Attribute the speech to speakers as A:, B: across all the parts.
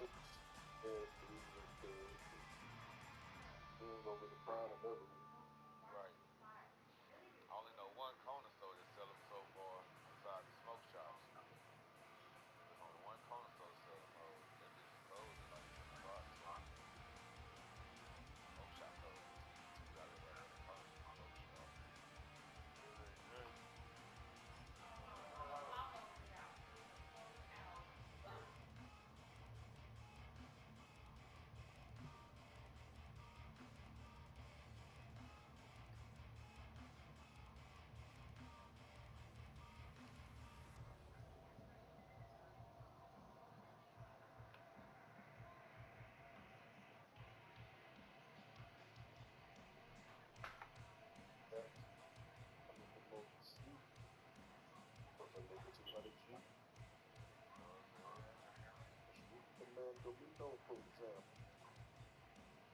A: Yeah, he was over the crown of Beverly.
B: Right. I only know one corner store that sell them so far besides the smoke shops. There's only one corner store that sell them hoes. That bitch is closed in like 6 o'clock. Smoke shop closed at 10. You gotta have that corner smoke shop.
A: Yeah, I need to move to sleep. But a nigga 200G.
B: You know what I'm saying?
A: Shoot the man Domino, for example.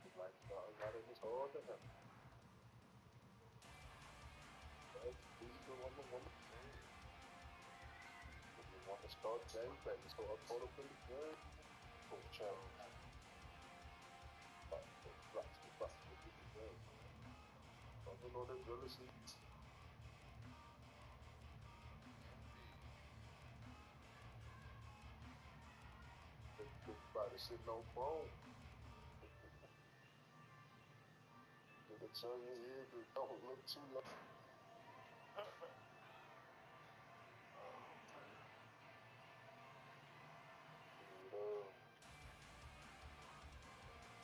A: The lifestyle got in his hard to him. That's the woman.
B: Shit.
A: If you want to start gang bang, start caught up in the game. Go
B: Oh,
A: challenge. Box, with the game. Talking on the jealousy.
B: indeed.
A: Everybody sitting on phone. Did it turn your head? Don't look too long.
B: Oh man.
A: And,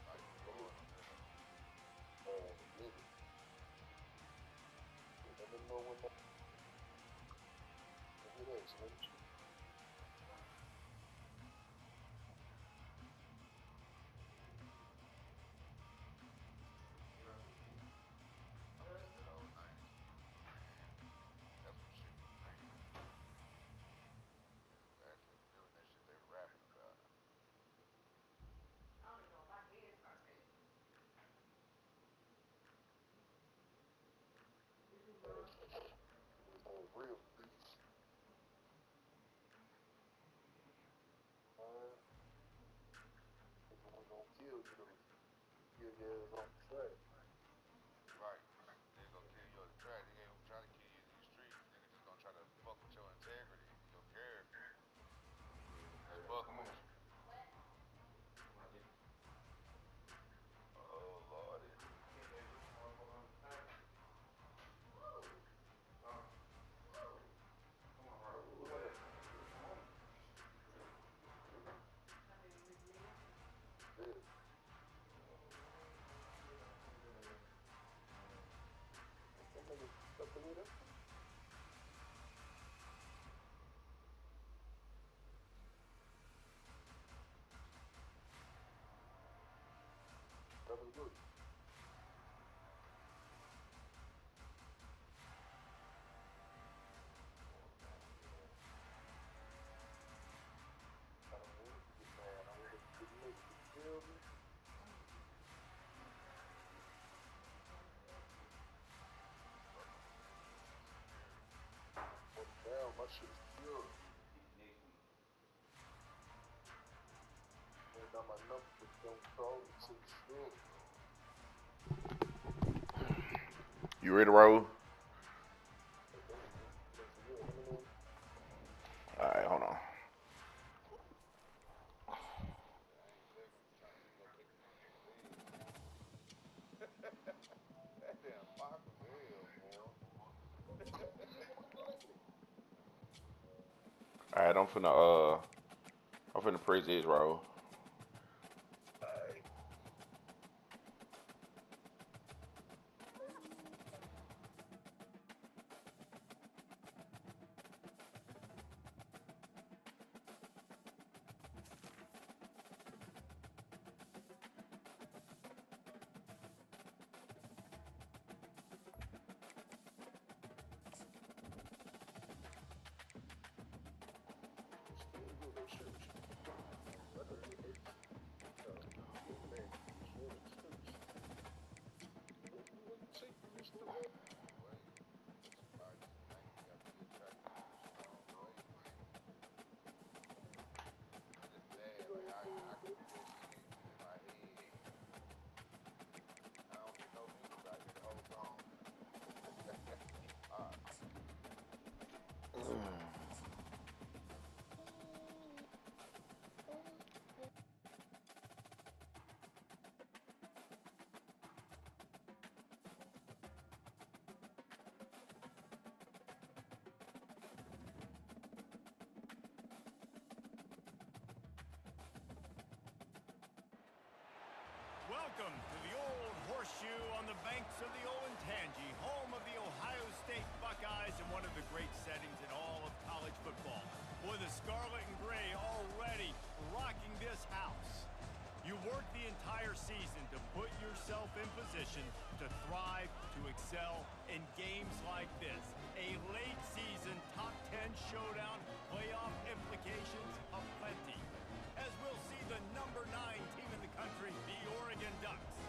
B: Life is
A: let me,
B: hard on here though.
A: nigga, you never know when that, look at this, man.
B: I miss that old 90s music, man. That's when shit was banging. Niggas was actually feeling that shit they were rapping about.
A: Real beats, man. Nigga, we gonna kill you though. Kill your ass on the track.
B: Right. Nigga gonna kill you on the track. Nigga ain't gonna try to kill you in these streets. Nigga just gonna try to fuck with your integrity and your character. Just fucking with you. Oh lordy.
A: Yeah. That nigga stuck to me there. That was good. I don't want to get mad. I want to get nigga. You feel me?
B: Fucking with niggas and insecurity.
A: But now my shit is pure. Man, got my number, but don't call me till it's sure.
B: You ready to roll?
A: Hey, can you eliminate?
B: Alright, hold on. Yeah, I ain't checking. I'm trying to see if I take this nigga legs. That damn box was hell, boy. Alright, I'm finna press this roll.
A: Alright. Still do that shit. I could do it. Eliminate. Short extension. Take Mr. Red.
B: Wait, somebody in 90s got me attracted in a strong way. I just mad, like I
C: Welcome to the old horseshoe on the banks of the Olentangy, home of the Ohio State Buckeyes and one of the great settings in all of college football. Boy, the scarlet and gray already rocking this house. You work the entire season to put yourself in position to thrive, to excel in games like this. A late season top 10 showdown, playoff implications aplenty. As we'll see the number 9 team in the country, the Oregon Ducks,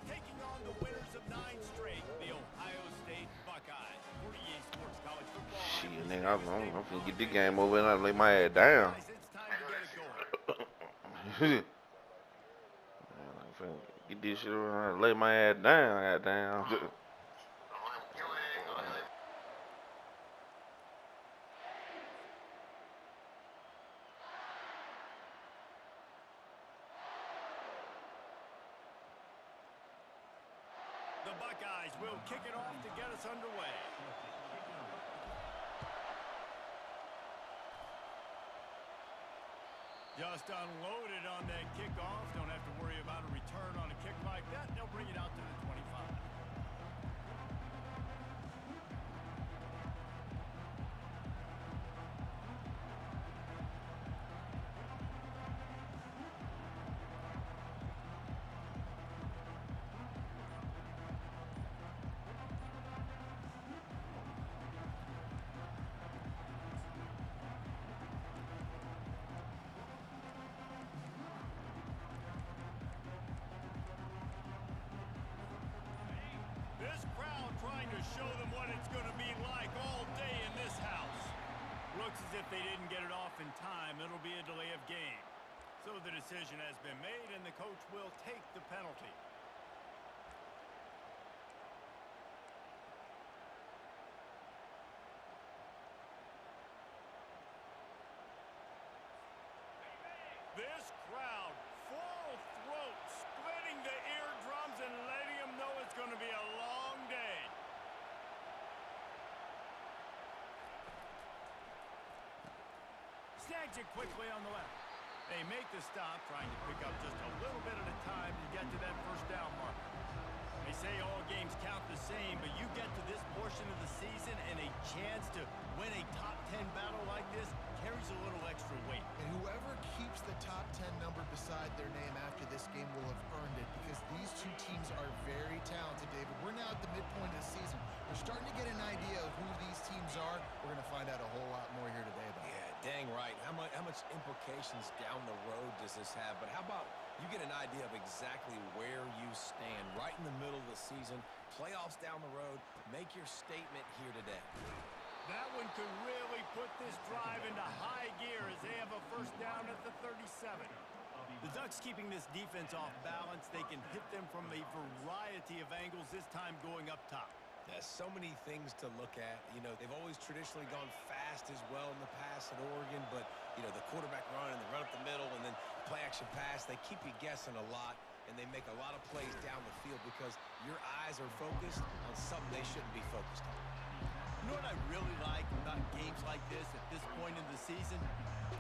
C: taking on the winners of 9 straight, the Ohio State Buckeyes. 48 Sports College Football.
D: Shit, nigga, I'm finna get this game over and I lay my head down.
C: It's time to get it going.
D: I'm finna get this shit over and lay my head down, goddamn.
C: The Buckeyes will kick it off to get us underway. Just unloaded on that kickoff. Don't have to worry about a return on a kick like that. They'll bring it out to the 25. This crowd trying to show them what it's going to be like all day in this house. Looks as if they didn't get it off in time. It'll be a delay of game. So the decision has been made, and the coach will take the penalty. This crowd, full throat, splitting the eardrums and letting them know it's going to be a long day. Snags it quickly on the left. They make the stop, trying to pick up just a little bit at a time to get to that first down marker. They say all games count the same, but you get to this portion of the season and a chance to win a top 10 battle like this carries a little extra weight.
E: And whoever keeps the top 10 number beside their name after this game will have earned it, because these two teams are very talented, David. We're now at the midpoint of the season. We're starting to get an idea of who these teams are. We're going to find out a whole lot more here today about it.
F: Yeah, dang right. How much implications down the road does this have? But how about you get an idea of exactly where you stand right in the middle of the season, playoffs down the road, make your statement here today.
C: That one could really put this drive into high gear as they have a first down at the 37. The Ducks keeping this defense off balance. They can hit them from a variety of angles, this time going up top.
F: There's so many things to look at. You know, they've always traditionally gone fast as well in the past at Oregon, but, you know, the quarterback run and the run up the middle and then play action pass, they keep you guessing a lot, and they make a lot of plays down the field because your eyes are focused on something they shouldn't be focused on.
C: You know what I really like about games like this at this point in the season?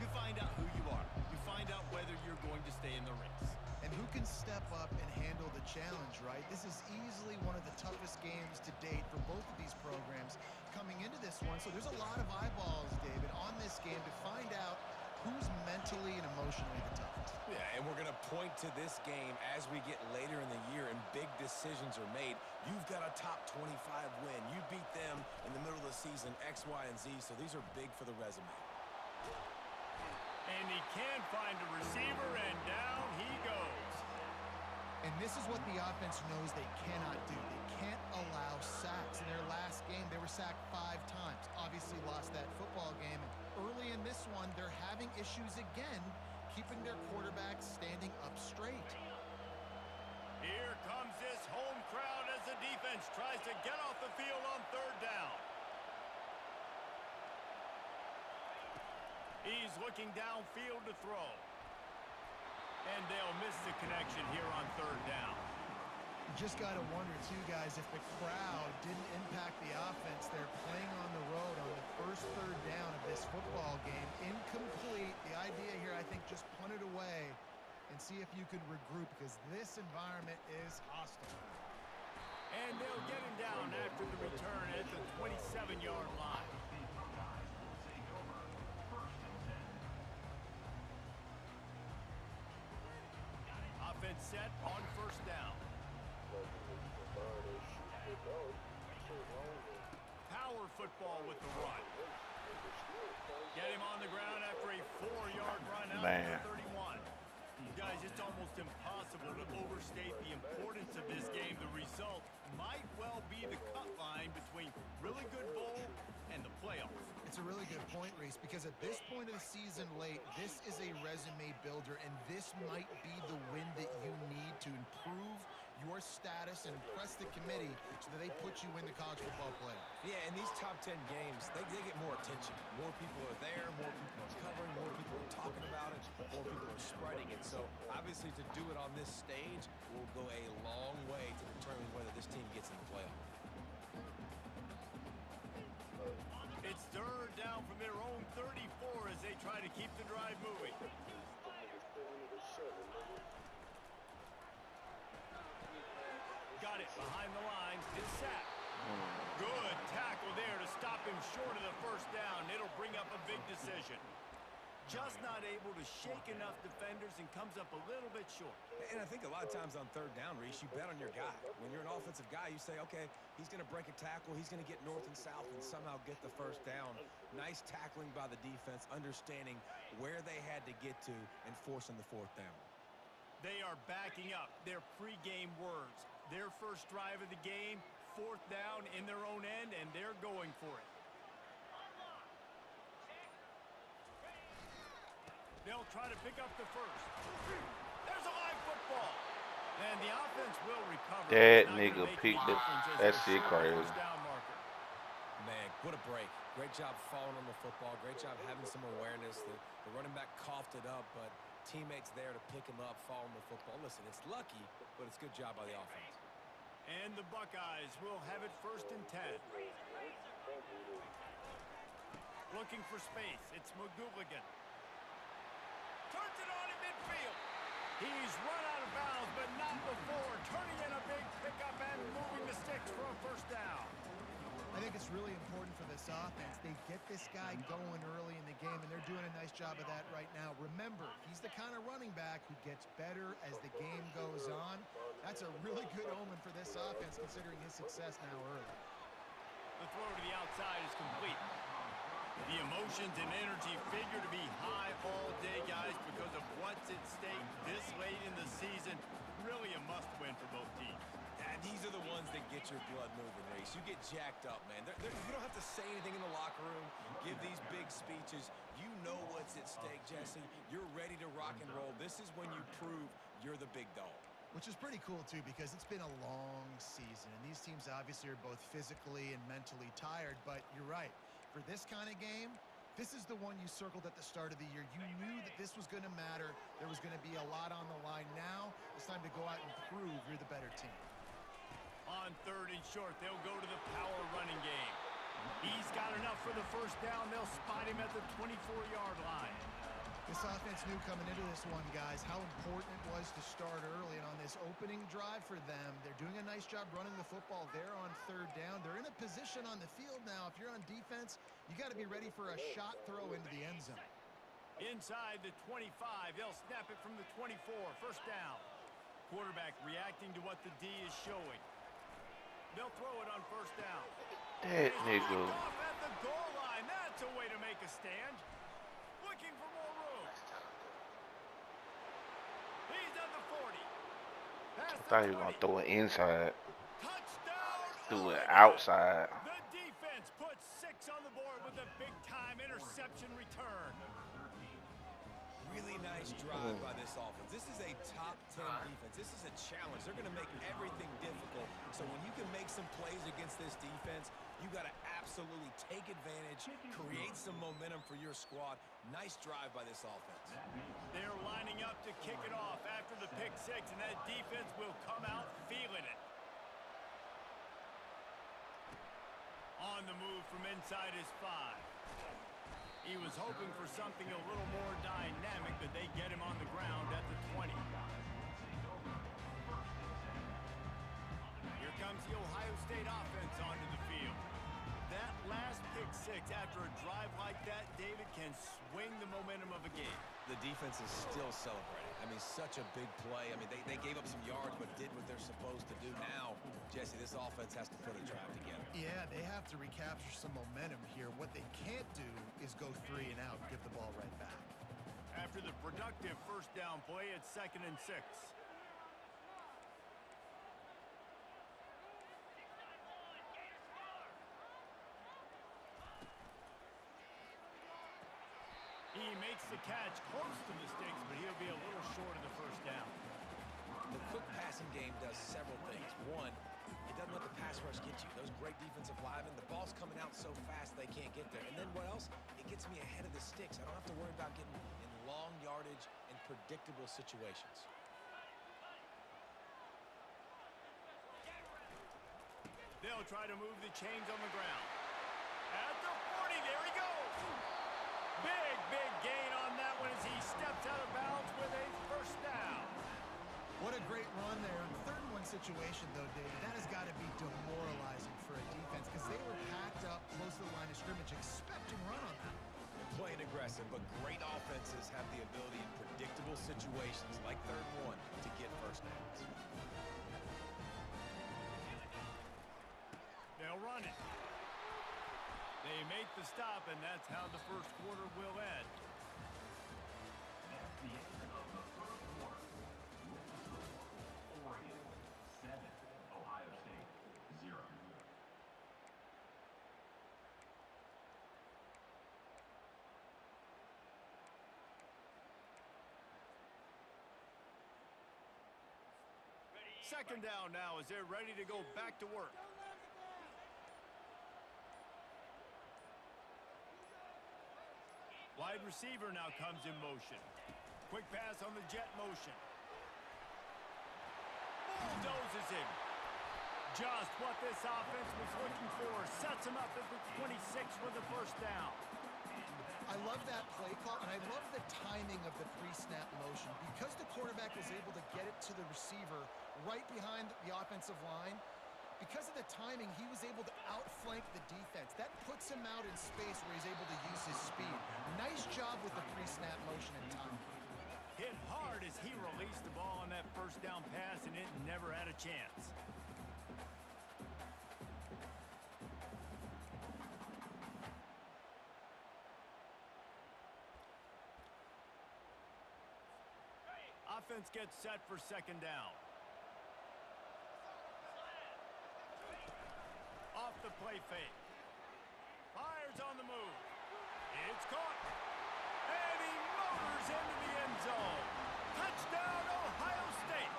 C: You find out who you are. You find out whether you're going to stay in the race.
E: And who can step up and handle the challenge, right? This is easily one of the toughest games to date for both of these programs coming into this one. So there's a lot of eyeballs, David, on this game to find out who's mentally and emotionally the toughest.
F: Yeah, and we're going to point to this game as we get later in the year and big decisions are made. You've got a top 25 win. You beat them in the middle of the season, X, Y, and Z, so these are big for the resume.
C: And he can find a receiver, and down he goes.
E: And this is what the offense knows they cannot do. They can't allow sacks. In their last game, they were sacked 5 times. Obviously lost that football game. And early in this one, they're having issues again, keeping their quarterbacks standing up straight.
C: Here comes this home crowd as the defense tries to get off the field on third down. He's looking downfield to throw. And they'll miss the connection here on third down.
E: You just got to wonder, too, guys, if the crowd didn't impact the offense. They're playing on the road on the first third down of this football game. Incomplete. The idea here, I think, just punt it away and see if you could regroup because this environment is hostile.
C: And they'll get him down after the return at the 27-yard line. Offense set on first down. Power football with the run. Get him on the ground after a 4-yard run out
D: Man.
C: to 31. Guys, it's almost impossible to overstate the importance of this game. The result might well be the cut line between really good bowl and the playoffs.
E: It's a really good point, Reese, because at this point of the season late, this is a resume builder, and this might be the win that you need to improve your status and impress the committee so that they put you in the college football playoff.
F: Yeah, in these top 10 games, they get more attention. More people are there, more people are covering, more people are talking about it, more people are spreading it. So, obviously, to do it on this stage will go a long way to determine whether this team gets in the playoff.
C: It's third down from their own 34 as they try to keep the drive moving. Got it behind the line. It's sacked. Good tackle there to stop him short of the first down. It'll bring up a big decision. Just not able to shake enough defenders and comes up a little bit short.
F: And I think a lot of times on third down, Reese, you bet on your guy. When you're an offensive guy, you say, okay, he's going to break a tackle, he's going to get north and south and somehow get the first down. Nice tackling by the defense, understanding where they had to get to and forcing the fourth down.
C: They are backing up their pregame words. Their first drive of the game, fourth down in their own end, and they're going for it. They'll try to pick up the first. There's a live football. And the offense will recover.
D: That nigga picked it. That shit crazy.
F: Man, what a break. Great job falling on the football. Great job having some awareness. The running back coughed it up, but teammates there to pick him up, fall on the football. Listen, it's lucky, but it's a good job by the offense.
C: And the Buckeyes will have it first and 10. Looking for space. It's McGooligan. Turns it on in midfield. He's run out of bounds, but not before. Turning in a big pickup and moving the sticks for a first down.
E: I think it's really important for this offense. They get this guy going early in the game, and they're doing a nice job of that right now. Remember, he's the kind of running back who gets better as the game goes on. That's a really good omen for this offense, considering his success now early.
C: The throw to the outside is complete. The emotions and energy figure to be high all day, guys, because of what's at stake this late in the season. Really a must-win for both teams.
F: And these are the ones that get your blood moving, Reese. You get jacked up, man. You don't have to say anything in the locker room, give these big speeches. You know what's at stake, Jesse. You're ready to rock and roll. This is when you prove you're the big dog.
E: Which is pretty cool, too, because it's been a long season. And these teams obviously are both physically and mentally tired. But you're right. For this kind of game, this is the one you circled at the start of the year. You knew that this was going to matter. There was going to be a lot on the line. Now it's time to go out and prove you're the better team.
C: On third and short, they'll go to the power running game. He's got enough for the first down. They'll spot him at the 24-yard line.
E: This offense knew coming into this one, guys, how important it was to start early. And on this opening drive for them, they're doing a nice job running the football there on third down. They're in a position on the field now. If you're on defense, you got to be ready for a shot throw into the end zone.
C: Inside the 25, they'll snap it from the 24. First down. Quarterback reacting to what the D is showing. They'll throw it on first down.
D: That nigga.
C: Off at the goal line. That's a way to make a stand. Looking for more room. He's at the 40.
D: I thought he was going to throw it inside.
C: Touchdown.
D: Threw it outside.
C: The defense puts 6 on the board with a big-time interception return.
F: Really nice drive by this offense. This is a top 10 defense. This is a challenge. They're going to make everything difficult. So when you can make some plays against this defense, you got to absolutely take advantage, create some momentum for your squad. Nice drive by this offense.
C: They're lining up to kick it off after the pick 6, and that defense will come out feeling it. On the move from inside his 5. He was hoping for something a little more dynamic, but they get him on the ground at the 20. the Ohio State offense onto the field. That last pick six after a drive like that, David, can swing the momentum of a game.
F: The defense is still celebrating. I mean, such a big play. I mean, they gave up some yards but did what they're supposed to do. Now, Jesse, this offense has to put a drive together.
E: Yeah, they have to recapture some momentum here. What they can't do is go 3 and out and give the ball right back.
C: After the productive first down play, it's 2nd and 6. He makes the catch close to the sticks, but he'll be a little short of the first down.
F: The quick passing game does several things. One, it doesn't let the pass rush get you. Those great defensive linemen, the ball's coming out so fast they can't get there. And then what else? It gets me ahead of the sticks. I don't have to worry about getting in long yardage and predictable situations.
C: They'll try to move the chains on the ground. At the 40, there he goes. Big gain on that one as he steps out of bounds with a first down.
E: What a great run there. 3rd and 1 situation, though, Dave. That has got to be demoralizing for a defense because they were packed up close to the line of scrimmage expecting run on that.
F: They're playing aggressive, but great offenses have the ability in predictable situations like 3rd and 1 to get first downs.
C: They'll run it. They make the stop, and that's how the first quarter will end.
G: That's the end of the first quarter. Oregon 7, Ohio State 0.
C: Second down now as they're ready to go back to work. Wide receiver now comes in motion. Quick pass on the jet motion. Bulldozes him. Just what this offense was looking for. Sets him up at the 26 with the first down.
E: I love that play call, and I love the timing of the pre-snap motion. Because the quarterback was able to get it to the receiver right behind the offensive line, because of the timing, he was able to outflank the defense. That puts him out in space where he's able to use his speed. Nice job with the pre-snap motion and timing.
C: Hit hard as he released the ball on that first down pass, and it never had a chance. Offense gets set for second down. Off the play fake. Fires on the move. It's caught. And he motors into the end zone. Touchdown, Ohio State.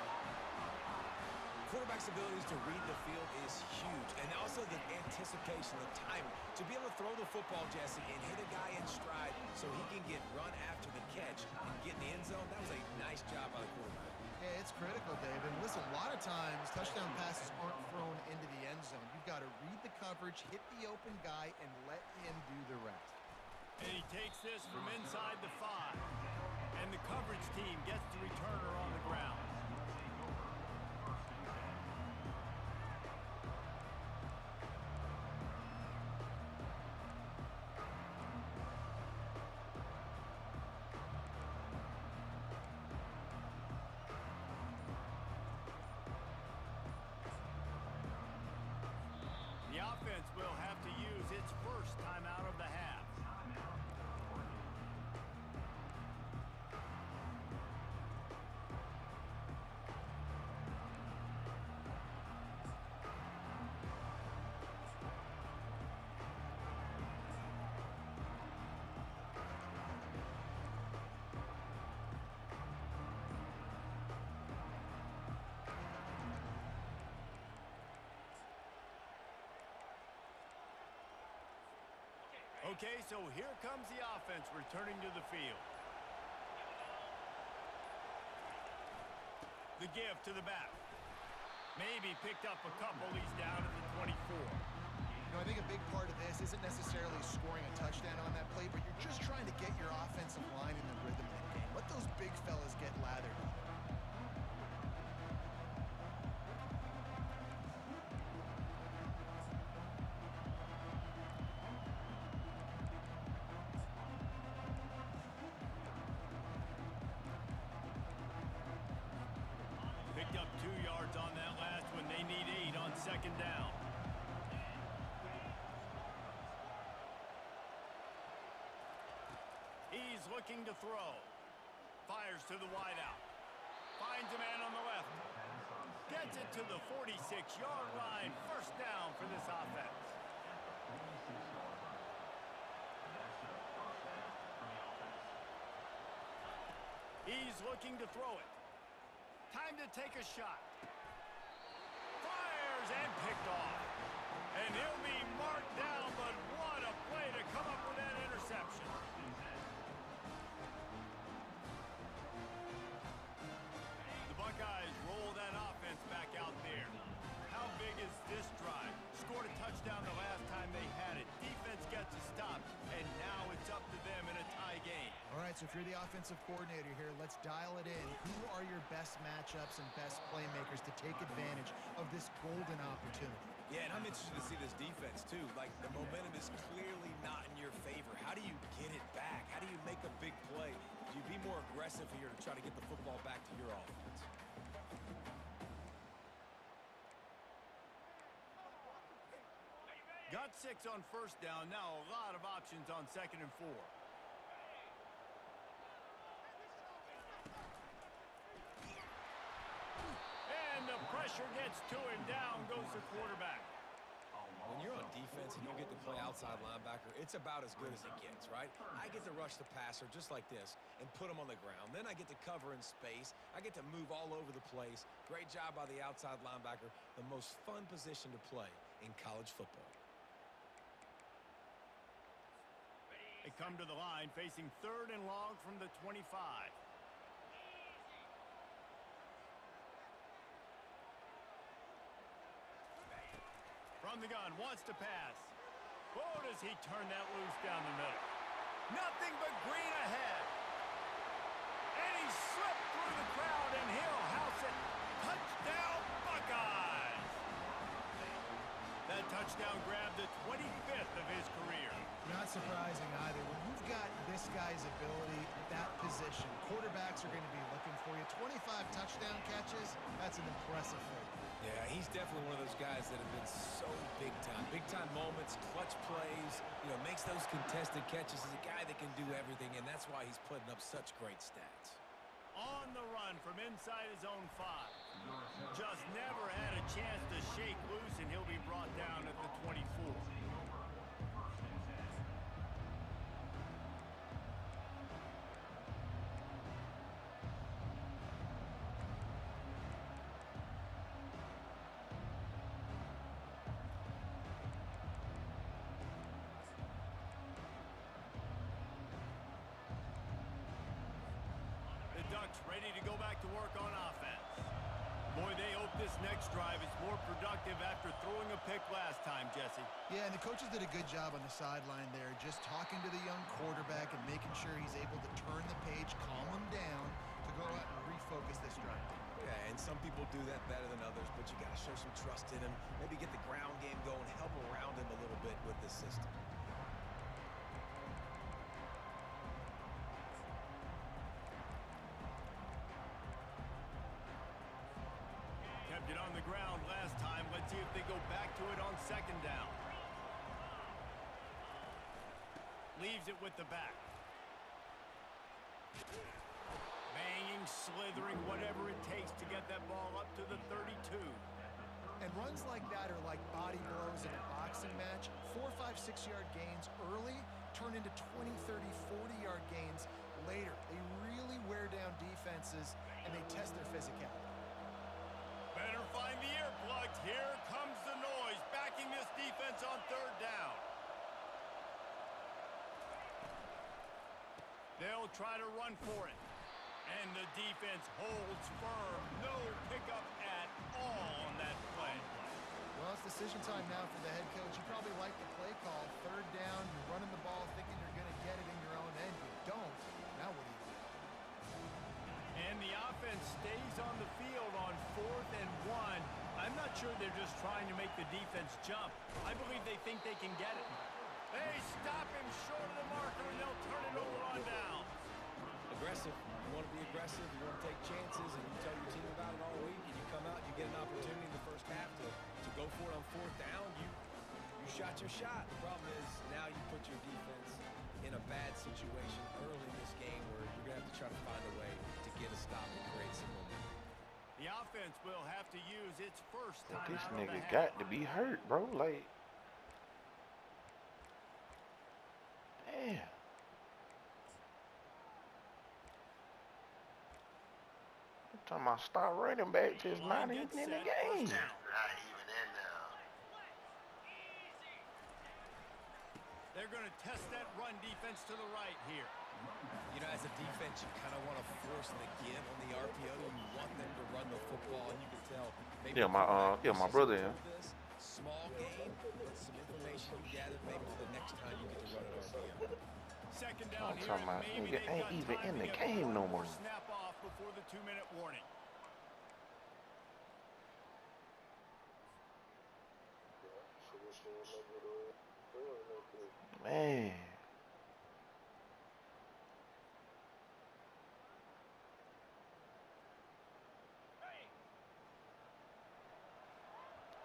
F: Quarterback's abilities to read the field is huge. And also the anticipation, the timing. To be able to throw the football, Jesse, and hit a guy in stride so he can get run after the catch and get in the end zone, that was a nice job by the quarterback.
E: Yeah, it's critical, Dave. And listen, a lot of times touchdown passes aren't thrown into the end zone. You've got to read the coverage, hit the open guy, and let him do the rest.
C: And he takes this from inside the 5. And the coverage team gets the returner on the ground. The offense will have to use its first timeout of the half. Okay, so here comes the offense returning to the field. The give to the back. Maybe picked up a couple. He's down at the 24.
E: You know, I think a big part of this isn't necessarily scoring a touchdown on that play, but you're just trying to get your offensive line in the rhythm of the game. Let those big fellas get lathered up.
C: yards on that last one. They need 8 on second down. He's looking to throw. Fires to the wideout. Finds a man on the left. Gets it to the 46-yard line. First down for this offense. He's looking to throw it. Time to take a shot. Fires and picked off. And he'll be marked down, but what a play to come up with that interception. The Buckeyes roll that offense back out there. How big is this drive? Scored a touchdown the last time they had it. Defense gets a stop, and now it's up to them in a tie game.
E: All right, so if you're the offensive coordinator here, let's dial it in. Who are your best matchups and best playmakers to take advantage of this golden opportunity?
F: Yeah, and I'm interested to see this defense, too. Like, the momentum is clearly not in your favor. How do you get it back? How do you make a big play? Do you be more aggressive here to try to get the football back to your offense?
C: Got 6 on first down. Now a lot of options on second and 4. And the pressure gets to him. Down goes the quarterback.
F: When you're on defense and you get to play outside linebacker, it's about as good as it gets, right? I get to rush the passer just like this and put him on the ground. Then I get to cover in space. I get to move all over the place. Great job by the outside linebacker. The most fun position to play in college football.
C: They come to the line facing 3rd and long from the 25. From the gun, wants to pass. Oh, does he turn that loose down the middle. Nothing but green ahead. And he slipped through the crowd, and he'll house it. Touchdown, Buckeyes! That touchdown grabbed the 25th of his career.
E: Not surprising either. When you've got this guy's ability at that position, quarterbacks are going to be looking for you. 25 touchdown catches, that's an impressive figure.
F: Yeah, he's definitely one of those guys that have been so big time. Big time moments, clutch plays, makes those contested catches. He's a guy that can do everything, and that's why he's putting up such great stats.
C: On the run from inside his own 5. Just never had a chance to shake loose, and he'll be brought down at the 24. Ducks ready to go back to work on offense. Boy, they hope this next drive is more productive after throwing a pick last time, Jesse.
E: Yeah, and the coaches did a good job on the sideline there, just talking to the young quarterback and making sure he's able to turn the page, calm him down to go out and refocus this drive.
F: Yeah, and some people do that better than others, but you got to show some trust in him. Maybe get the ground game going, help around him a little bit with this system.
C: Kept it on the ground last time. Let's see if they go back to it on second down. Leaves it with the back. Banging, slithering, whatever it takes to get that ball up to the 32.
E: And runs like that are like body blows in a boxing match. 4, 5, 6-yard gains early turn into 20, 30, 40-yard gains later. They really wear down defenses, and they test their physicality.
C: Better find the earplugs. Here comes the noise, backing this defense on third down. They'll try to run for it. And the defense holds firm. No pickup at all on that play.
E: Well, it's decision time now for the head coach. You probably like the play call. Third down, you're running the ball thinking you're going to get it in your own end. You don't. Now what do you do?
C: And the offense stays on the field on 4th and 1. I'm not sure they're just trying to make the defense jump. I believe they think they can get it. They stop him short of the marker, and they'll turn it over on down.
F: Aggressive. You want to be aggressive. You want to take chances, and you tell your team about it all week, and you come out, you get an shot your shot. The problem is now you put your defense in a bad situation early in this game where you're going to have to try to find a way to get a stop and create some momentum.
C: The offense will have to use its first
D: But
C: time
D: this
C: out of the
D: nigga
C: half.
D: got to be hurt, bro. Like, damn. I'm talking about star running back just not
C: Line
D: even
C: gets
D: in the
C: set,
D: game.
C: first down.
A: Not even in there.
C: They're going to test that run defense to the right here.
F: You know, as a defense, you kind of want to force the give on the RPO. You want them to run the football, and you can tell. Maybe
D: Yeah, my brother in.
F: this small game, but some information you gathered maybe for the next time you get to run an RPO.
C: Second down
D: I'm
C: here,
D: talking
C: and
D: about
C: maybe
D: nigga
C: they've
D: ain't
C: got
D: even
C: time
D: in
C: to
D: the
C: get
D: game
C: one
D: no
C: more
D: more.
C: snap off before the 2-minute warning.
D: Man.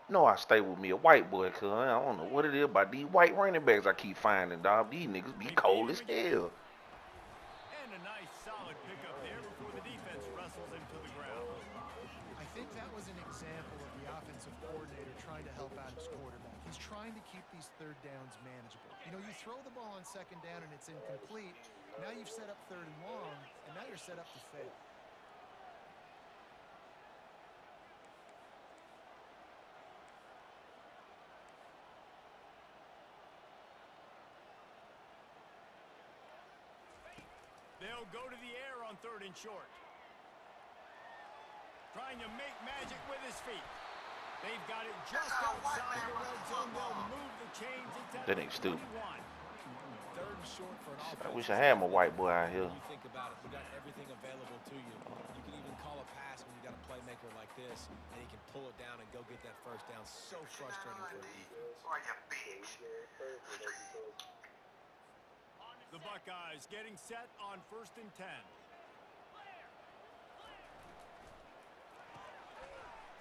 D: No, I stay with me a white boy, cuz I don't know what it is about these white running backs I keep finding, dog. These niggas be
C: They
D: cold
C: beat
D: as
C: him again.
D: hell.
C: And a nice solid pickup there before the defense wrestles him to the ground.
E: I think that was an example of the offensive coordinator trying to help out his quarterback. He's trying to keep these third downs manageable. You know, you throw the ball on second down and it's incomplete. Now you've set up third and long, and now you're set up to fail.
C: They'll go to the air on 3rd and short. Trying to make magic with his feet. They've got it just outside the red zone. They'll move the chains. It's at
D: That ain't stupid.
C: 21.
F: 3rd and short for an offense.
D: I wish I had my white boy out here.
F: When you think about it, you got everything available to you. You can even call a pass when you got a playmaker like this, and he can pull it down and go get that first down. So frustrating for a defense.
A: Or you bitch.
C: The Buckeyes getting set on 1st and 10.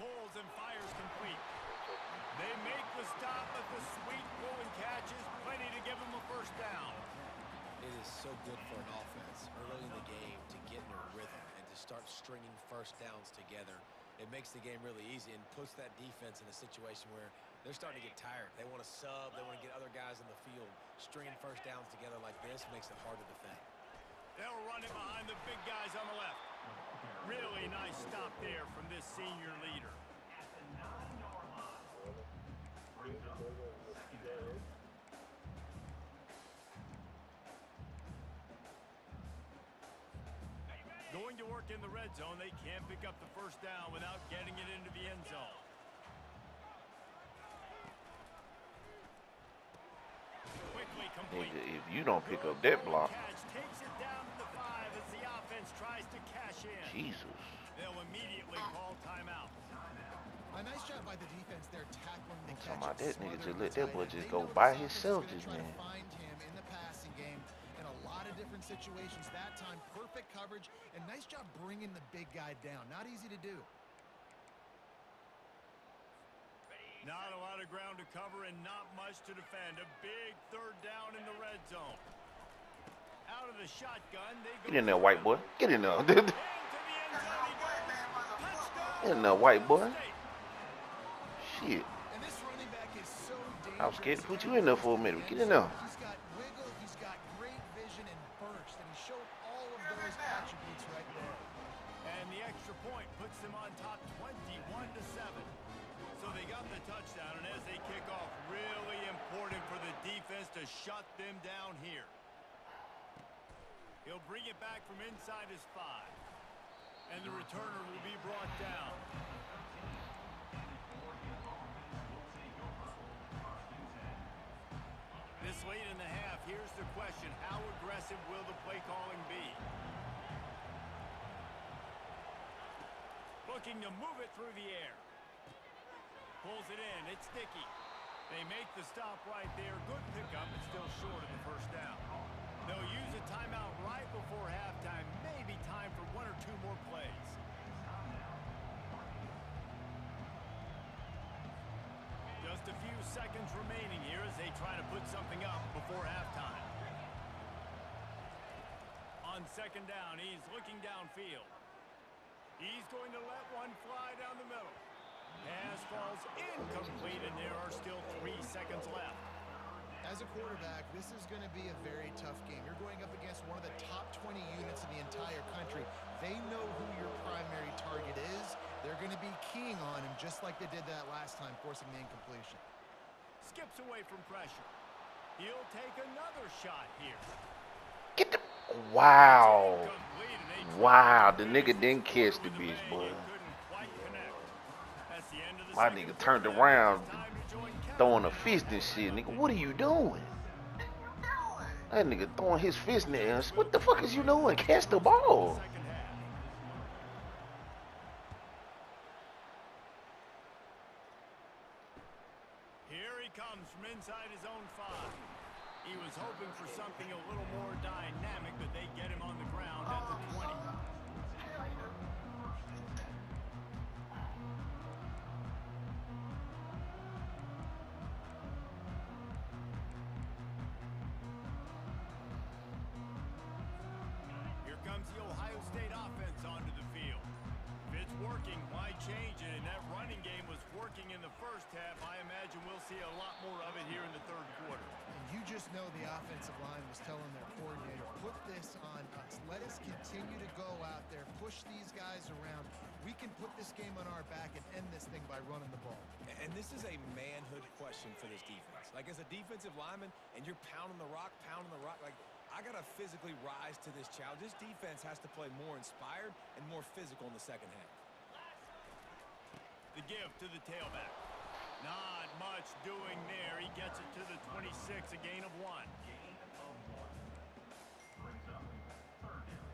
C: Pulls and fires complete. They make the stop, but the sweet rolling catch is plenty to give them a first down.
F: It is so good for an offense early in the game to get in a rhythm and to start stringing first downs together. It makes the game really easy and puts that defense in a situation where they're starting to get tired. They want to sub. They want to get other guys in the field. Stringing first downs together like this makes it hard to defend.
C: They'll run it behind the big guys on the left. Really nice stop there from this senior leader. Going to work in the red zone, they can't pick up the first down without getting it into the end zone. Quickly complete.
D: Nigga, if you don't pick up that block,
C: Catch takes it down to the 5 as the offense tries to cash in.
D: Jesus.
C: They'll immediately call timeout.
E: A nice job by the defense there tackling the
D: I'm
E: catch.
D: talking about
E: and
D: that nigga just
E: smothering
D: let
E: the
D: that
E: tight
D: boy
E: end.
D: just
E: They
D: go
E: know
D: by
E: this offense is
D: himself
E: gonna
D: just
E: try to
D: then.
E: find him in the passing game in a lot of different situations. That time, perfect coverage, and nice job bringing the big guy down. Not easy to do.
C: Not a lot of ground to cover and not much to defend. A big 3rd down in the red zone. Out of the shotgun, they go.
D: Get in there, white boy. Get in there.
C: Into the end zone he goes. Touchdown.
D: Get in there, white boy.
C: State.
D: Shit.
E: And this running back is so dangerous.
D: I was scared to put you in there for a minute. Get in there.
E: He's got wiggle, he's got great vision and burst, and he showed all of those attributes right there.
C: And the extra point puts them on top 21-7. So they got the touchdown, and as they kick off, really important for the defense to shut them down here. He'll bring it back from inside his 5. And the returner will be brought down. This late in the half, here's the question. How aggressive will the play calling be? Looking to move it through the air. Pulls it in. It's Dickey. They make the stop right there. Good pickup, but still short of the first down. They'll use a timeout right before halftime. Maybe time for 1 or 2 more plays. Just a few seconds remaining here as they try to put something up before halftime. On second down, he's looking downfield. He's going to let one fly down the middle. Pass falls incomplete, and there are still 3 seconds left.
E: As a quarterback, this is going to be a very tough game. You're going up against one of the top 20 units in the entire country. They know who your primary target is. They're going to be keying on him just like they did that last time, forcing the incompletion.
C: Skips away from pressure. He'll take another shot here.
D: Get the... Wow. Wow, the nigga didn't catch the bitch, boy. My nigga turned around, throwing a fist and shit. Nigga, what are you doing? That nigga throwing his fist in the air. What the fuck is you doing? Catch the ball.
C: Here he comes from inside his own 5. He was hoping for something a little more dynamic, but they get him on the ground at the 20. Here comes the Ohio State offense onto the field. If it's working, why change it? And that running game was working in the first half. I imagine we'll see a lot more of it here in the third quarter.
E: And you just know the offensive line was telling their coordinator, put this on us. Let us continue to go out there, push these guys around. We can put this game on our back and end this thing by running the ball.
F: And this is a manhood question for this defense. Like, as a defensive lineman, and you're pounding the rock, like, I got to physically rise to this challenge. This defense has to play more inspired and more physical in the second half.
C: The give to the tailback. Not much doing there. He gets it to the 26, a gain of 1.
G: Brings up third down.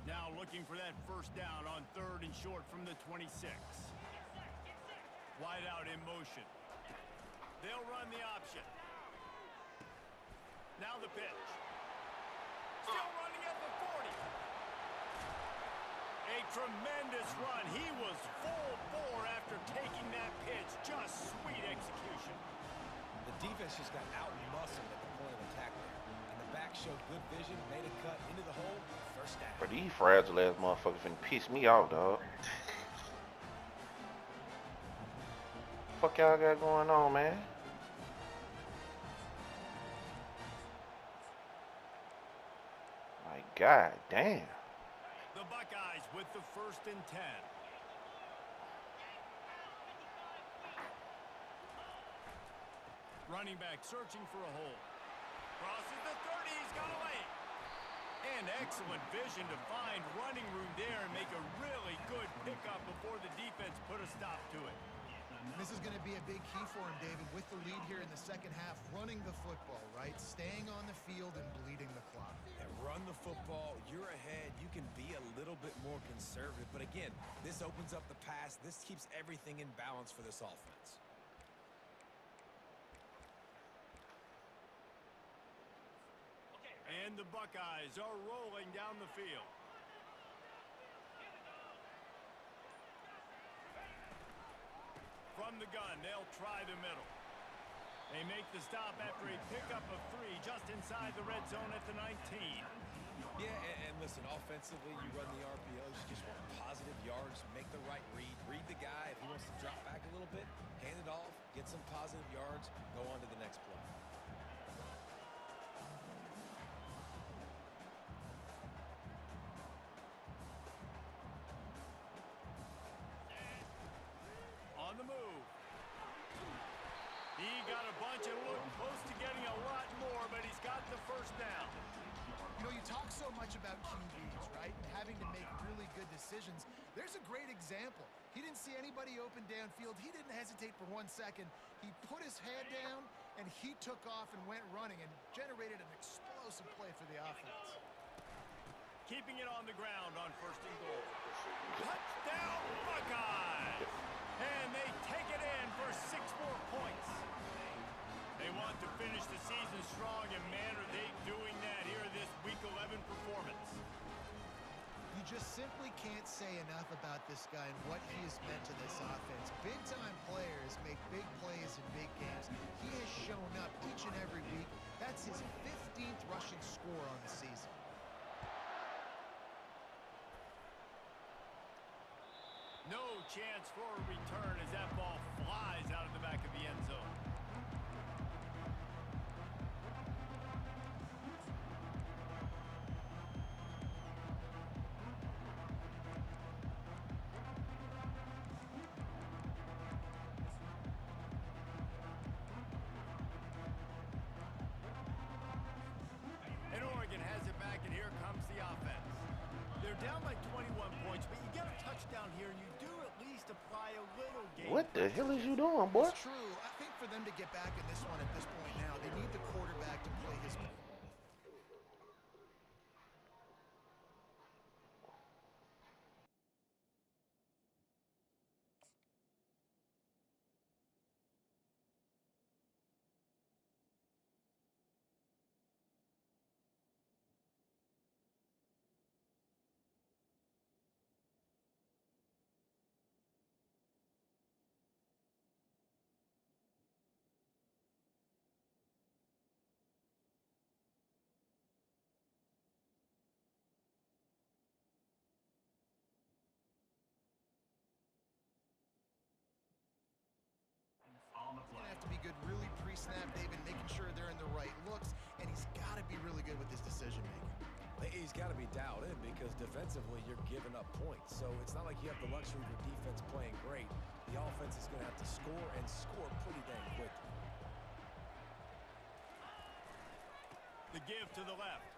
C: Now looking for that first down on 3rd and short from the 26. Wide out in motion. They'll run the option. Now the pitch. Still running at the 40. A tremendous run. He was full bore after taking that pitch. Just sweet execution.
F: The defense just got out-muscled at the point of attack there. And the back showed good vision, made a cut into the hole, first down.
D: But these fragile ass motherfuckers finna piss me off, dog. Fuck y'all got going on, man? My God damn.
C: The Buckeyes with the 1st and 10. Running back searching for a hole. Crosses the 30, he's got a lane. And excellent vision to find running room there and make a really good pickup before the defense put a stop to it.
E: This is going to be a big key for him, David, with the lead here in the second half, running the football, right? Staying on the field and bleeding the clock.
F: And run the football, you're ahead, you can be a little bit more conservative. But again, this opens up the pass. This keeps everything in balance for this offense.
C: And the Buckeyes are rolling down the field. From the gun, they'll try the middle. They make the stop after a pickup of 3 just inside the red zone at the 19.
F: Yeah, and listen, offensively, you run the RPOs, you just want positive yards, make the right read the guy. If he wants to drop back a little bit, hand it off, get some positive yards, go on to the next play.
C: On the move. He got a bunch and looked close to getting a lot more, but he's got the first down.
E: You know, you talk so much about QBs, right? Having to make really good decisions. There's a great example. He didn't see anybody open downfield. He didn't hesitate for 1 second. He put his head down, and he took off and went running and generated an explosive play for the offense.
C: Keeping it on the ground on 1st and goal. Touchdown, Buckeyes! And they take it in for 6 more points. They want to finish the season strong, and man, are they doing that here in this Week 11 performance.
E: You just simply can't this guy and what he has meant to this offense. Big-time players make big plays in big games. He has shown up each and every week. That's his 15th rushing score on the season.
C: No chance for a return as that ball flies out of the back of the end zone. And Oregon has it back, and here comes the offense. They're down by 21 points, but you get a touchdown here, and you do at least apply a little game.
D: What the hell is you doing, boy?
E: It's true. I think for them to get back in this one at this point now, they need the quarterback to play his.
G: On the
E: Gonna
G: play.
E: have to be good really pre-snap, David, making sure they're in the right looks, and he's got to be really good with his decision making.
F: He's got to be dialed in because defensively you're giving up points. So it's not like you have the luxury of your defense playing great. The offense is going to have to score and score pretty dang quickly.
C: The give to the left.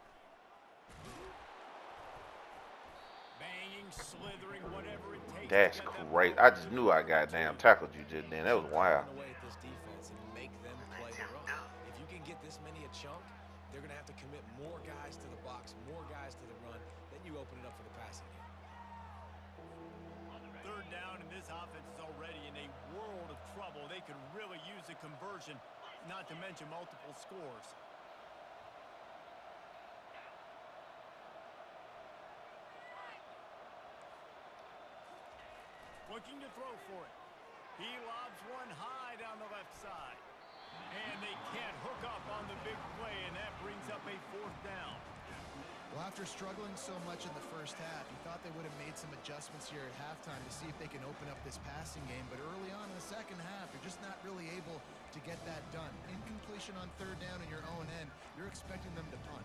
C: Banging, slithering, whatever it takes.
D: That's great. I just knew I goddamn tackled you just then. That was wild.
F: Run away at this defense and make them play the run. If you can get this many a chunk, they're going to have to commit more guys to the box, more guys to the run. Then you open it up for the passing game.
C: Third down, and this offense is already in a world of trouble. They could really use a conversion, not to mention multiple scores. Looking to throw for it. He lobs one high down the left side. And they can't hook up on the big play, and that brings up a fourth down.
E: Well, after struggling so much in the first half, you thought they would have made some adjustments here at halftime to see if they can open up this passing game. But early on in the second half, you're just not really able to get that done. Incompletion on third down in your own end, you're expecting them to punt.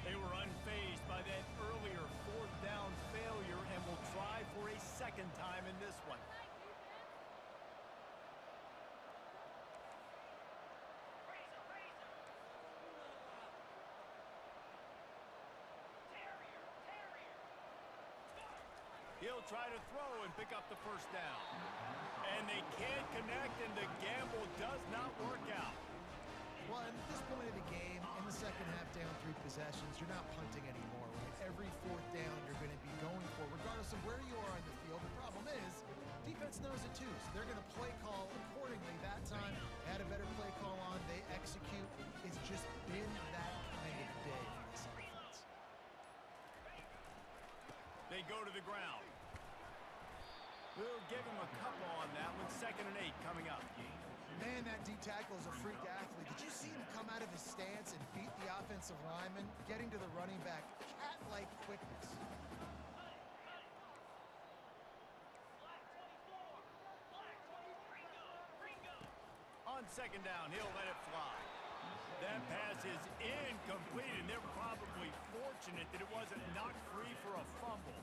C: They were unfazed by that earlier fourth down failure and will try for a second time in this one. He'll try to throw and pick up the first down. And they can't connect, and the gamble does not work out.
E: Well, at this point of the game, in the second half, down 3 possessions, you're not punting anymore. Right? Every fourth down you're going to be going for, regardless of where you are on the field. The problem is, defense knows it too, so they're going to play call accordingly. That time, they had a better play call on. They execute. It's just been that kind of day for this offense.
C: They go to the ground. We'll give him a couple on that one. 2nd and 8 coming up.
E: Man, that D tackle is a freak athlete. Did you see him come out of his stance and beat the offensive lineman, getting to the running back? Cat-like quickness.
C: On 2nd down, he'll let it fly. That pass is incomplete, and they're probably fortunate that it wasn't knocked free for a fumble.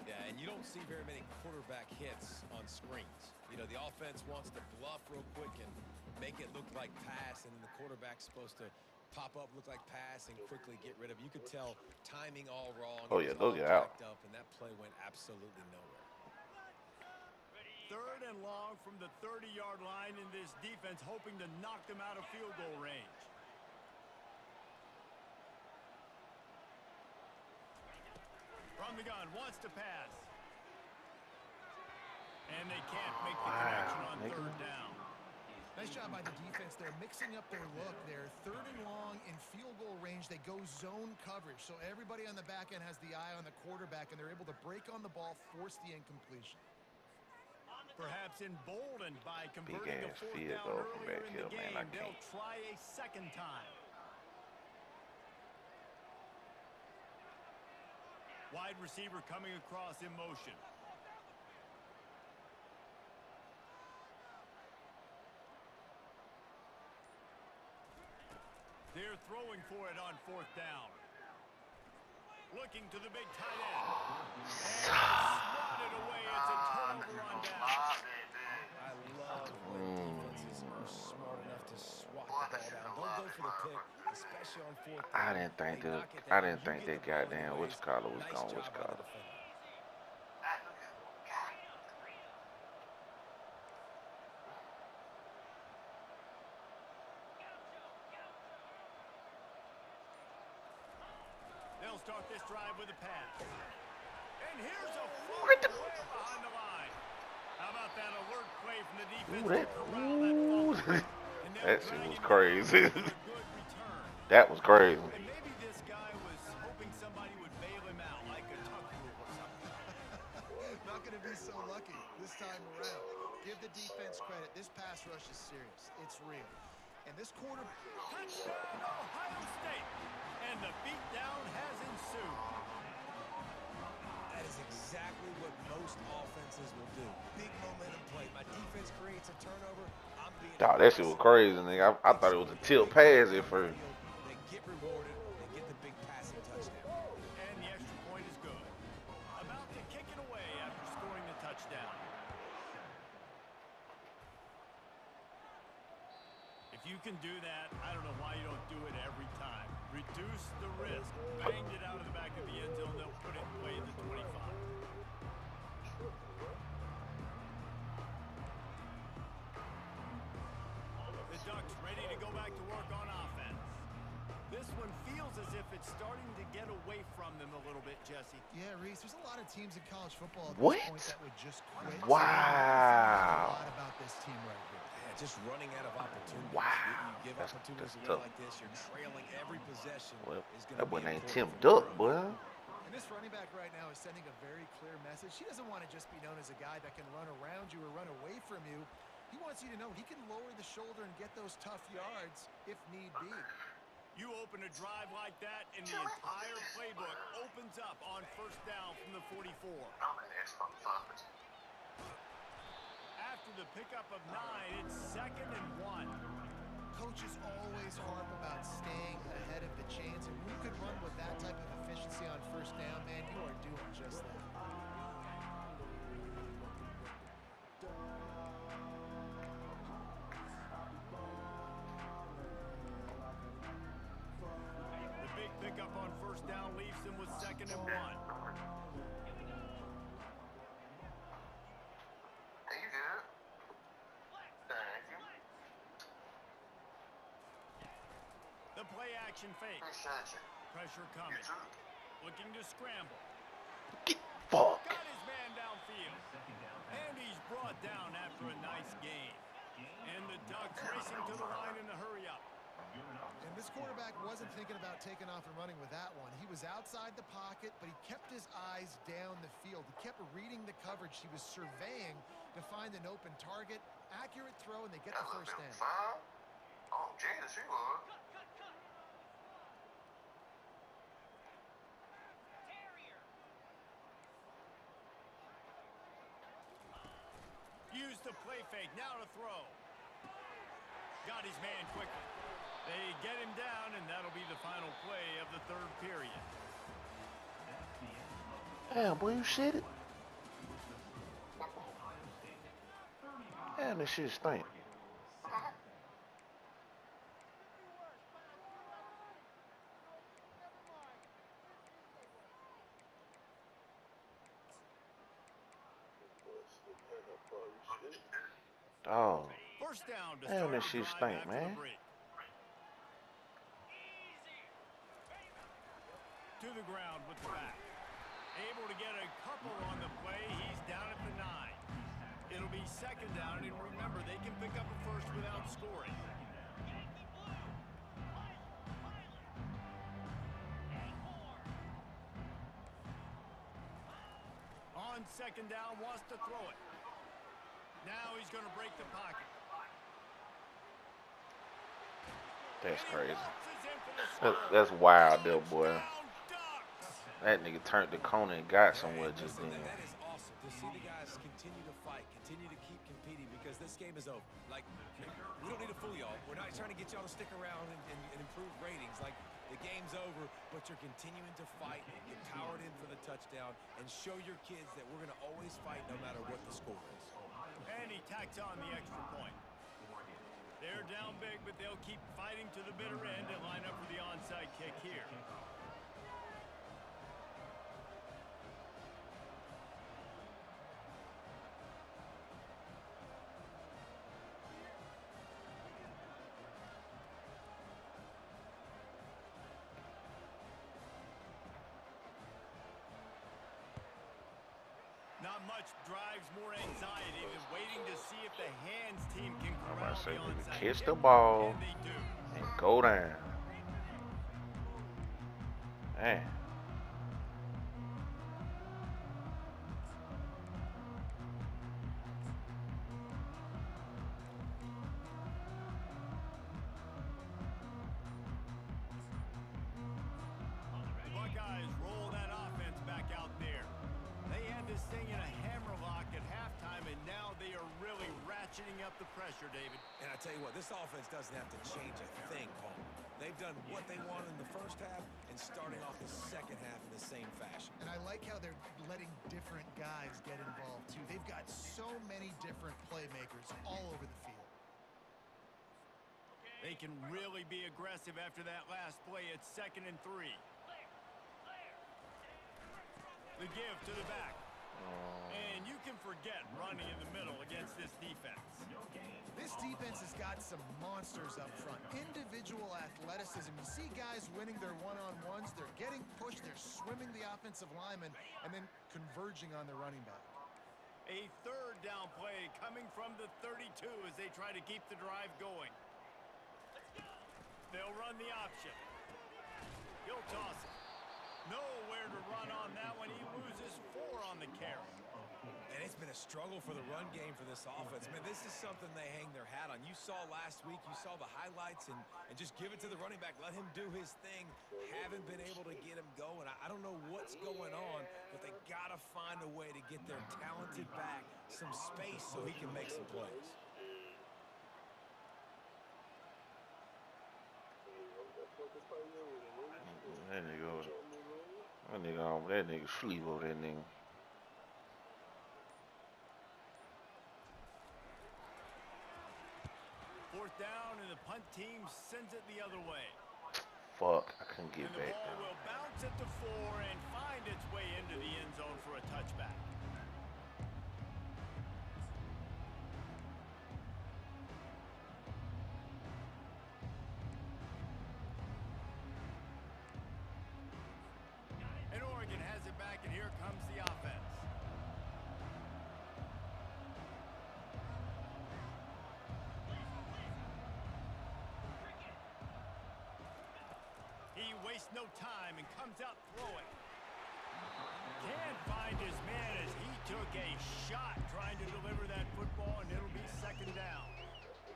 F: Yeah, and you don't see very many quarterback hits on screens. You know, the offense wants to bluff real quick and make it look like pass, and then the quarterback's supposed to pop up, look like pass, and quickly get rid of it. You could tell timing all wrong.
D: Oh,
F: It
D: yeah,
F: was
D: those
F: all
D: are out.
F: jacked up, and that play went absolutely nowhere.
C: 3rd and long from the 30-yard line, in this defense hoping to knock them out of field goal range. From the gun, wants to pass. And they can't make the connection on
D: nigga.
C: 3rd down.
E: Nice job by the defense. They're mixing up their look. They're 3rd and long in field goal range. They go zone coverage. So everybody on the back end has the eye on the quarterback, and they're able to break on the ball, force the incompletion.
C: Perhaps emboldened by converting the
D: Big-ass
C: 4th
D: field
C: down
D: goal from
C: earlier
D: back
C: in
D: here,
C: the
D: man.
C: game.
D: I
C: They'll
D: can't.
C: try a second time. Wide receiver coming across in motion. They're throwing for it on 4th down. Looking to the big tight end. And swatted away. It's a turnover on down.
F: I love when defenses are smart enough to swat the ball down. Don't go for the pick, especially on 4th down.
D: I didn't think
F: They
D: that.
F: knock it
D: I
F: down,
D: didn't
F: you
D: think
F: get
D: that
F: the ball
D: goddamn
F: anyways.
D: what's called was
F: Nice
D: gone.
F: job
D: What's
F: by the
D: called?
F: defender.
C: They'll start this drive with a pass. And here's a
D: What the-
C: way behind the line. How about that alert play from the defense?
D: Ooh,
C: to corral that fumble? And they'll
D: that shit
C: drag
D: was
C: him
D: crazy.
C: down for a good return.
D: That was crazy.
C: And maybe this guy was hoping somebody would bail him out, like a tuck rule or something.
E: Not going to be so lucky this time around. Give the defense credit. This pass rush is serious. It's real. And this quarter...
C: Touchdown, Ohio State. And the beatdown has ensued.
F: That is exactly what most offenses will do. Big momentum play. My defense creates a turnover. I'm being
D: Dog, that shit was crazy, nigga. I thought it was a tilt pass at first.
F: They get rewarded. They get the big passing touchdown.
C: And the extra point is good. About to kick it away after scoring the touchdown. If you can do that, I don't know why you don't do it every time. Reduce the risk. Banged it out of the back of the end zone. They'll put it away at the 25. The Ducks ready to go back to work on offense. This one feels as if it's starting to get away from them a little bit, Jesse.
E: Yeah, Reese, there's a lot of teams in college football at
D: What?
E: this point that would just quit.
D: Wow.
E: A lot about this team right here.
F: Yeah, just running out of opportunities.
D: Wow.
F: You give
D: That's
F: opportunities away
D: tough.
F: like this, you're trailing every possession.
D: Well,
F: is gonna
D: that boy
F: be
D: named
F: important
D: Tim
F: for your
D: Duck,
F: growth.
D: boy.
E: And this running back right now is sending a very clear message. He doesn't want to just be known as a guy that can run around you or run away from you. He wants you to know he can lower the shoulder and get those tough yards if need be.
C: You open a drive like that, and the entire playbook opens up on 1st down from the 44. After the pickup of 9, it's 2nd and 1.
E: Coaches always harp about staying ahead of the chains, and when you can run with that type of efficiency on 1st down, man, you are doing just that.
C: The big pickup on 1st down leaves them with 2nd and 1. The play action fake. Pressure coming. Looking to scramble.
D: Fuck.
C: Got his man downfield. And he's brought down after a nice gain. And the Ducks racing to the line in a hurry up.
E: And this quarterback wasn't thinking about taking off and running with that one. He was outside the pocket, but he kept his eyes down the field. He kept reading the coverage. He was surveying to find an open target. Accurate throw, and they get the 1st down.
A: Oh, Jesus, she was.
C: Use the play fake. Now to throw. Got his man quickly. They get him down, and that'll be the final play of the 3rd period.
D: Damn, boy, you shit it. Damn, this shit stink. Oh,
C: 1st down to
D: damn,
C: start
D: this
C: the
D: shit
C: drive
D: stink,
C: after
D: man.
C: the break. To the ground with the back. Able to get a couple on the play. He's down at the 9. It'll be second down, and remember, they can pick up a first without scoring. On second down, wants to throw it. Now he's going to break the pocket.
D: That's crazy. That's wild, though, boy. That nigga turned the corner and got somewhere just then.
F: That is awesome to see the guys continue to fight, continue to keep competing, because this game is over. Like, we don't need to fool y'all. We're not trying to get y'all to stick around and improve ratings. Like, the game's over, but you're continuing to fight, get powered in for the touchdown, and show your kids that we're going to always fight no matter what the score is.
C: And he tacks on the extra point. They're down big, but they'll keep fighting to the bitter end and line up for the onside kick here. Not much drives more anxiety than waiting to see if the hands team can corral the onside
D: Catch
C: kick,
D: the ball
C: and they do.
D: and go down. Man.
C: The Buckeyes roll that offense back out there. They had this thing in a hammerlock at halftime, and now they are really ratcheting up the pressure, David.
F: And I tell you what, this offense doesn't have to change a thing, Paul. They've done what they wanted in the first half and starting off the second half in the same fashion.
E: And I like how they're letting different guys get involved, too. They've got so many different playmakers all over the field.
C: They can really be aggressive after that last play. It's 2nd and 3. The give to the back. And you can forget running in the middle against this defense.
E: This defense has got some monsters up front. Individual athleticism. You see guys winning their one-on-ones. They're getting pushed. They're swimming the offensive lineman and then converging on the running back.
C: A 3rd down play coming from the 32 as they try to keep the drive going. They'll run the option. He'll toss it. Nowhere to run on that one. He loses 4 on the carry.
F: And it's been a struggle for the run game for this offense. Man, this is something they hang their hat on. You saw last week, you saw the highlights, and just give it to the running back. Let him do his thing. Haven't been able to get him going. I don't know what's going on, but they got to find a way to get their talented back some space so he can make some plays.
D: That nigga sleep over that nigga.
C: 4th down, and the punt team sends it the other way.
D: Fuck, I couldn't get
C: And the
D: back
C: ball
D: down.
C: will bounce at the 4 and find its way into the end zone for a touchback. And Oregon has it back, and here comes the offense. He wastes no time and comes out throwing. Can't find his man as he took a shot trying to deliver that football, and it'll be 2nd down.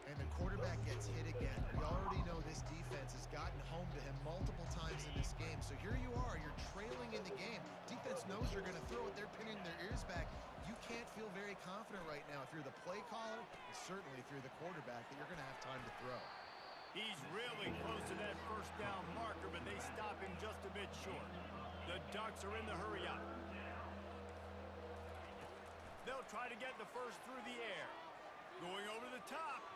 E: And the quarterback gets hit again. We already know this defense has gotten home to him multiple times in this game. So here you are, you're trailing in the game. Defense knows you're going to throw it. They're pinning their ears back. You can't feel very confident right now if you're the play caller, and certainly if you're the quarterback, that you're going to have time to throw.
C: He's really close to that 1st down marker, but they stop him just a bit short. The Ducks are in the hurry up. They'll try to get the first through the air. Going over the top.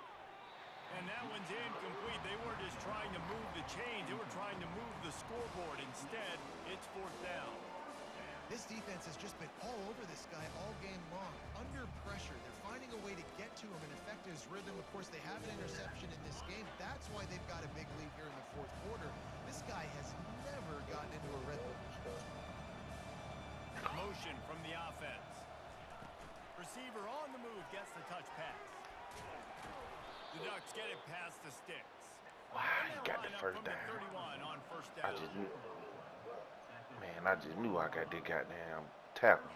C: And that one's incomplete. They weren't just trying to move the chains. They were trying to move the scoreboard. Instead, it's 4th down.
E: This defense has just been all over this guy all game long. Under pressure. They're finding a way to get to him and affect his rhythm. Of course, they have an interception in this game. That's why they've got a big lead here in the 4th quarter. This guy has never gotten into a rhythm.
C: Motion from the offense. Receiver on the move. the sticks.
D: Wow, he got the first down. I just knew. Man, I just knew I got that goddamn tackle.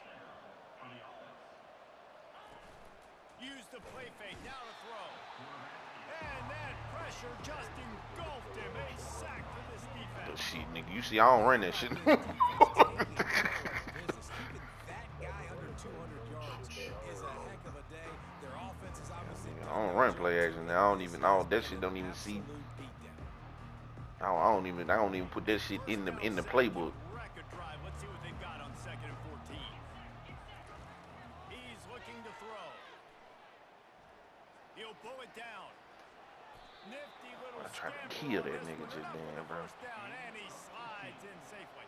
C: Use the play fake, now to throw. And that pressure just engulfed him. A sack for this defense.
D: But shit, nigga, you see, I don't run that shit.
F: Keeping that guy under 200 yards is a heck of a day. Their offense is obviously.
D: I don't run play action. I don't even. That shit don't even see. I don't even put that shit in the playbook.
C: Record drive. Let's see what they got on 2nd and 14. He's looking to throw. He'll pull it down. Nifty little
D: I tried to
C: scamper
D: kill
C: on
D: that
C: this
D: nigga
C: one.
D: just
C: Enough
D: then,
C: for the
D: bro.
C: first down, and he slides in safely.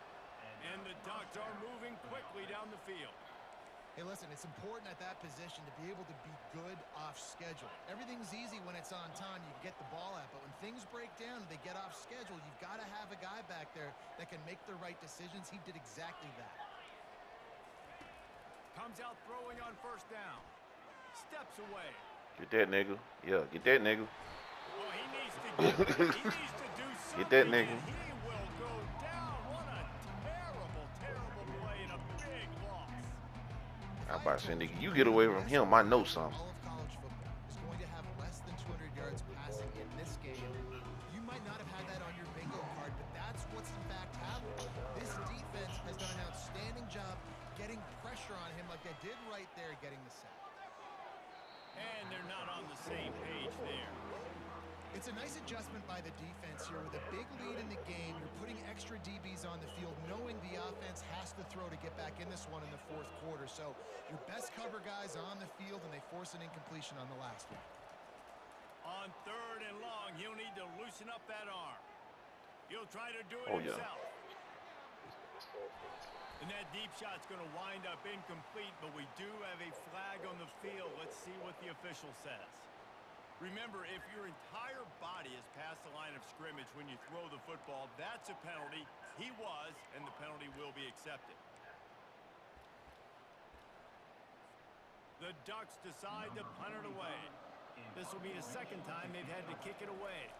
C: And the Ducks are moving quickly down the field.
E: Hey, listen, it's important at that position to be able to be good off schedule. Everything's easy when it's on time. You can get the ball out. But when things break down and they get off schedule, you've got to have a guy back there that can make the right decisions. He did exactly that.
C: Comes out throwing on 1st down. Steps away.
D: Get that nigga. Yeah, get that nigga.
C: Well, he needs to get he needs to do something.
D: Get that nigga.
C: And he will go down. What a terrible, terrible play and a big loss.
D: I'm about to say, nigga, you get away from him, I know something.
E: All of college football is going to have less than 200 yards passing in this game. You might not have had that on your bingo card, but that's what's in fact happened. This defense has done an outstanding job getting pressure on him like they did right there, getting the sack.
C: And they're not on the same page there.
E: It's a nice adjustment by the defense here. With a big lead in the game, you're putting extra DBs on the field, knowing the offense has to throw to get back in this one in the 4th quarter. So your best cover guys on the field, and they force an incompletion on the last one.
C: On 3rd and long, he'll need to loosen up that arm. He'll try to do it
D: Oh, yeah.
C: himself. And that deep shot's going to wind up incomplete, but we do have a flag on the field. Let's see what the official says. Remember, if your entire body is past the line of scrimmage when you throw the football, that's a penalty. He was, and the penalty will be accepted. The Ducks decide to punt it away. This will be the 2nd time they've had to kick it away.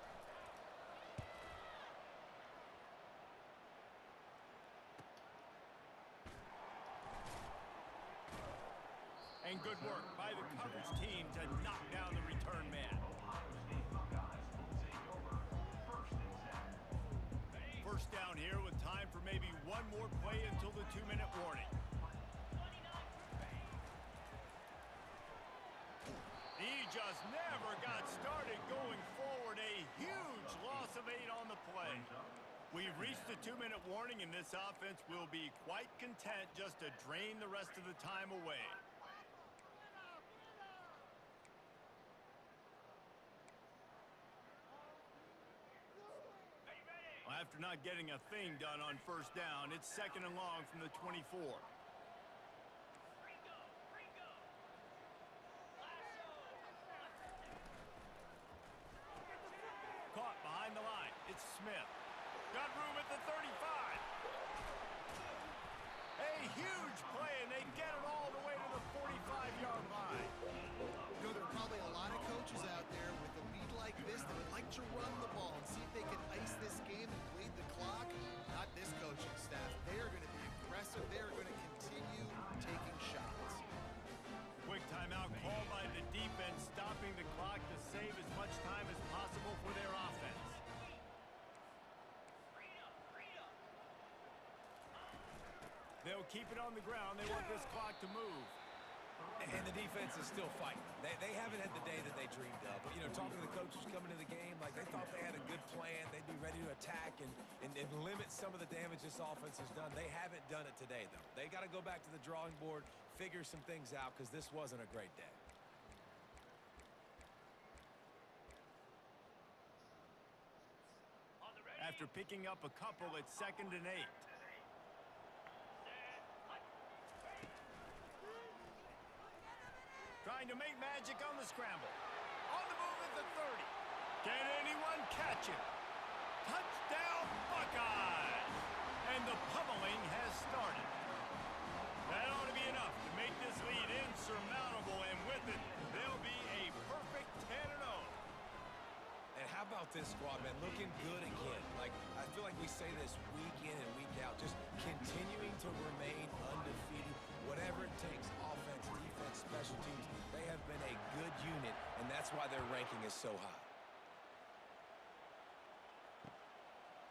C: And good work by the coverage team to knock down the return man. First down here with time for maybe one more play until the 2-minute warning. He just never got started going forward. A huge loss of 8 on the play. We've reached the 2-minute warning, and this offense will be quite content just to drain the rest of the time away. After not getting a thing done on 1st down, it's 2nd and long from the 24. Caught behind the line. It's Smith. Got room at the 35. A huge play, and they get it all the way to the 45-yard line.
E: You know, there are probably a lot of coaches out there with a lead like this that would like to run the ball and see if they can ice this game and bleed the clock. Not this coaching staff. They are going to be aggressive. They are going to continue taking shots.
C: Quick timeout called by the defense, stopping the clock to save as much time as possible for their offense. They'll keep it on the ground. They want this clock to move.
F: And the defense is still fighting. They haven't had the day that they dreamed of. But, you know, talking to the coaches coming into the game, like they thought they had a good plan. They'd be ready to attack and limit some of the damage this offense has done. They haven't done it today, though. They got to go back to the drawing board, figure some things out, because this wasn't a great day.
C: After picking up a couple, it's 2nd and 8. Trying to make magic on the scramble. On the move at the 30. Can anyone catch him? Touchdown, Buckeyes! And the pummeling has started. That ought to be enough to make this lead insurmountable, and with it, they'll be a perfect 10-0.
F: And how this squad, man. Looking good again. Like, I feel like we say this week in and week out. Just continuing to remain undefeated. Whatever it takes, offense, defense, special teams, they have been a good unit, and that's why their ranking is so high.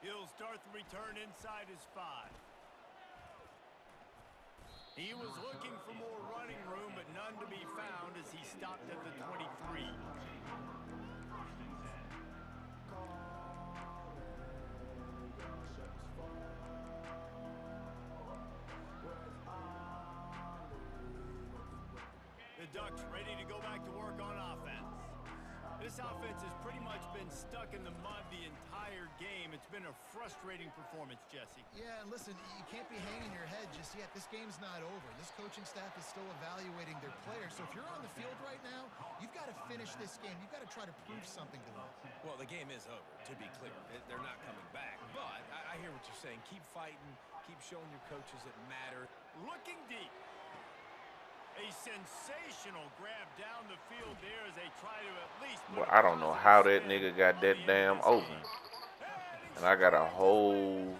C: He'll start the return inside his 5. He was looking for more running room, but none to be found as he stopped at the 23. The Ducks ready to go back to work on offense. This offense has pretty much been stuck in the mud the entire game. It's been a frustrating performance, Jesse.
E: Yeah, and listen, you can't be hanging your head just yet. This game's not over. This coaching staff is still evaluating their players. So if you're on the field right now, you've got to finish this game. You've got to try to prove something to them.
F: Well, the game is over, to be clear. They're not coming back. But I hear what you're saying. Keep fighting. Keep showing your coaches it matters.
C: Looking deep. A sensational grab down the field there as they try to at least...
D: Well, I don't know how that nigga got that damn open. And I got a whole...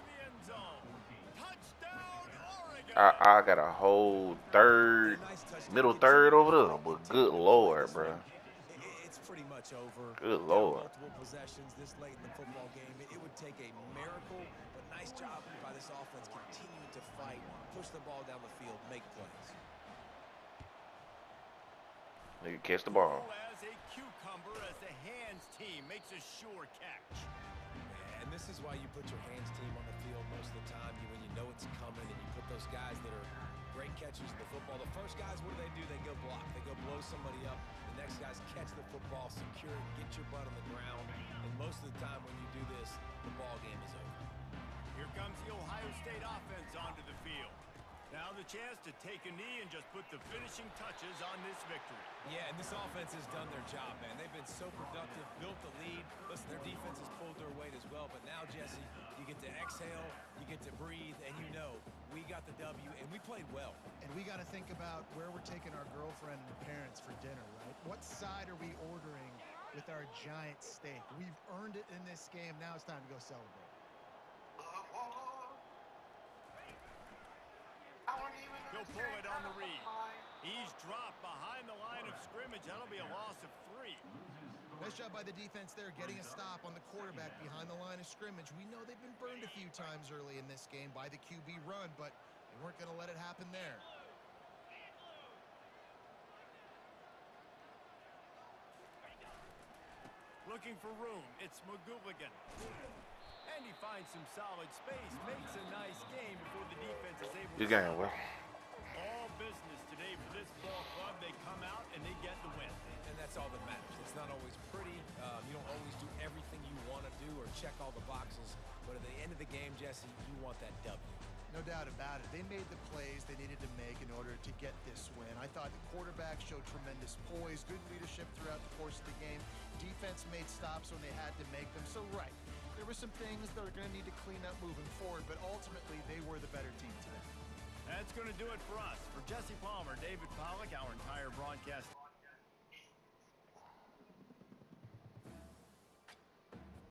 D: I got a whole third, middle third over there. But good Lord, bro.
F: It's pretty much over.
D: Good Lord.
F: Multiple possessions this late in the football game. It would take a miracle, but nice job by this offense continuing to fight, push the ball down the field, make plays.
D: Nigga catch the ball.
C: As a cucumber as the hands team makes a sure catch.
F: And this is why you put your hands team on the field most of the time when you know it's coming, and you put those guys that are great catchers of the football. The first guys, what do? They go block. They go blow somebody up. The next guys catch the football, secure it, get your butt on the ground. And most of the time when you do this, the ball game is over.
C: Here comes the Ohio State offense onto the field. Now the chance to take a knee and just put the finishing touches on this victory.
F: Yeah, and this offense has done their job, man. They've been so productive, built the lead. Listen, their defense has pulled their weight as well. But now, Jesse, you get to exhale, you get to breathe, and you know we got the W, and we played well.
E: And we got to think about where we're taking our girlfriend and parents for dinner, right? What side are we ordering with our giant steak? We've earned it in this game. Now it's time to go celebrate.
C: He'll pull it on the read. He's dropped behind the line of scrimmage. That'll be a loss of 3.
E: Nice job by the defense there, getting a stop on the quarterback behind the line of scrimmage. We know they've been burned a few times early in this game by the QB run, but they weren't going to let it happen there.
C: Looking for room. It's McGooligan. And he finds some solid space. Makes a nice game before the defense is able to...
D: Good game, Will.
C: All business today for this ball club. They come out and they get the win.
F: And that's all that matters. It's not always pretty. You don't always do everything you want to do or check all the boxes. But at the end of the game, Jesse, you want that W.
E: No doubt about it. They made the plays they needed to make in order to get this win. I thought the quarterback showed tremendous poise, good leadership throughout the course of the game. Defense made stops when they had to make them. So, right, there were some things that are going to need to clean up moving forward, but ultimately they were the better team today.
C: That's going to do it for us. For Jesse Palmer, David Pollack, our entire broadcast